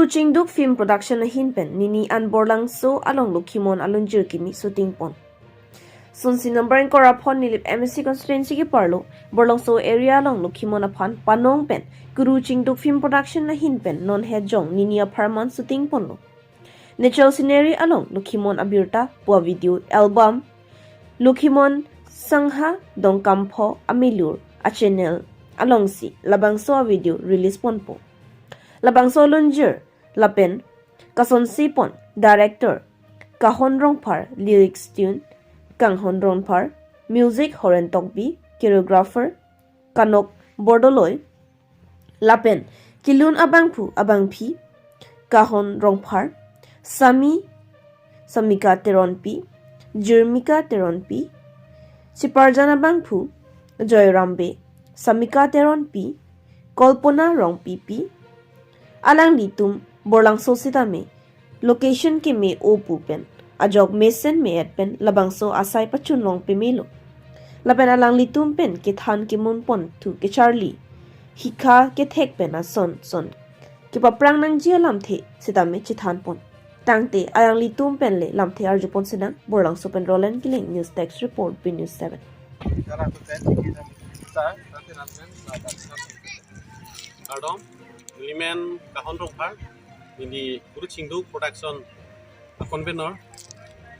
chingduk film production ahin pen nini an borlangso along lokhimon alunjir kimi shooting pon. Sunsi number in korapon nilip MSC constituency ki parlo borlangso area along lokhimon aphan panong pen Kuru chingduk film production ahin pen non head jong nini apartment shooting pon lo. Natural scenery along lokhimon abirta pua video album lokhimon sangha dong kampho amilur a channel along si labangso video release pon po. Labangso alunjir lapen kason sipon director kahon rongpar lyrics tune kanghon rongpar music horen tokbi choreographer kanok bordoloi lapen kilun abangphu abangphi kahon rongpar samika teronpi jirmika teronpi siparjana bangphu joyrambe samika teronpi kolpona rongpipi alang litum borlangso sitame location ke me opu pen ajok mesen me et pen labangso asai pachun long pe melo lapen alang litum pen ke than ke mon pon thu ke charlie hikha ke thek pen a son ke paprang nang ji lam the sitame chi than pon tangte alang litum pen le lam the arju pon sinang borlangso pen roland killing news text report b news 7 Pardon, Limen kahon rongpar ini Kuru chingduk production convener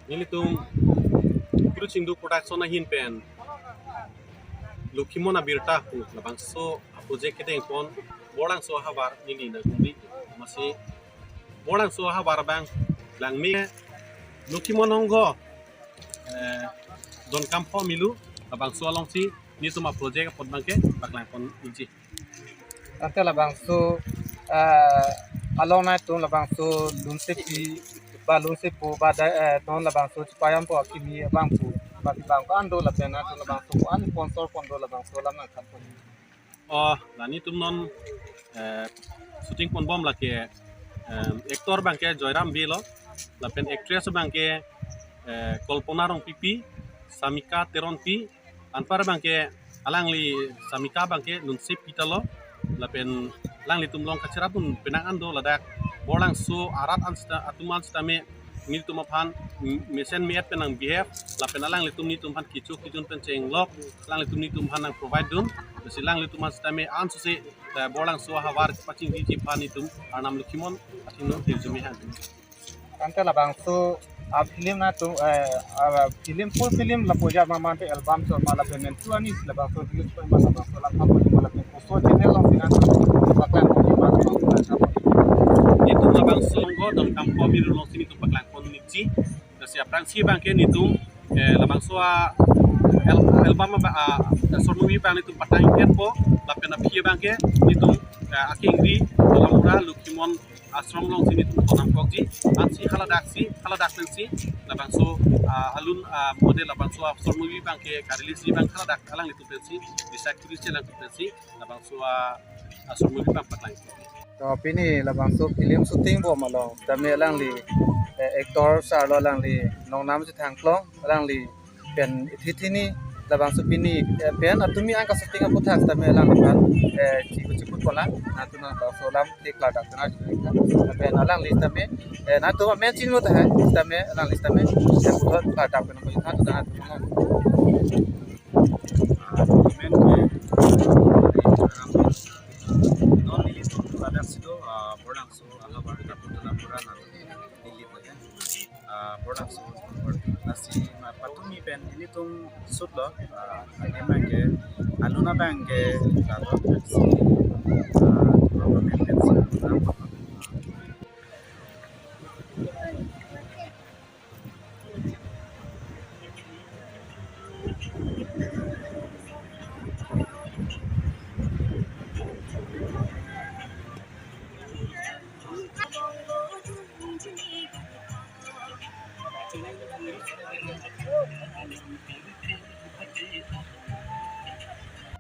nilitum Kuru chingduk production ahin pen lokhimon abirta pu labangso project kedeng pon borlangso habar nili na gumbi masih borlangso habar bang langmi lokhimon honggo don kampo milu labangso alongsi ni semua project pon bangke baklang pon inci nanti labangso along na tung labangso lunse pi ba lunse po ba tung labangso payam po kimi bangpo ba bangko ando labena tung labangso an sponsor pondo labangso lamang kapon lani tum non shooting pon bom lake actor bangke joyram bilo lapen actress bangke kolpona rong pipi samika teronpi anpar bangke alangli samika bangke lunse pitalo lapen lang litum long kacirapun penang ando ladak borlangso arat atuman stame ni tumaphan mesen miat penang behave lapen lang litum ni tumhan kijun penceng lok lang litum ni tumhan nang provide dun silang litum stame ansusi borlangso hawar pacing di phan itum anam lokhimon atino terjumi han nanti labangso film na tung film full film la poja mama te album so mala payment tu ani labangso release pa mala labangso la pa mala pe posto channel long finan baklan ko ma itu labangso ngo don kampo miru long sini tu baklan kon nici sia prangsi bangke nitum labangso album sormuwi bang nitum patang po lapena pie bangke nitum akingri lamura lokhimon ashram long sini tu konam kokji ansi haladak pensi labangso alun model labangso sormuwi bangke karilisi bang haladak alang itu pensi bisa kuris lang pensi labangso sormuwi bang patlang to pini labangso film shooting bo malo tame lang li actor sarlo lang li nong nam si thang klong lang li pen thithini labangso pini pen atumi angka shooting apu thak tame lang li pan chikut pola natuna so lam tekla dak na pen lang li tame na to men chin mo ta hai tame lang li tame buthot ka dak pen ko tha ta borlangso alabar kaputula purana dili pode borlangso nasi patumi pen ini tum sudlo age mangke aluna bangke lalo si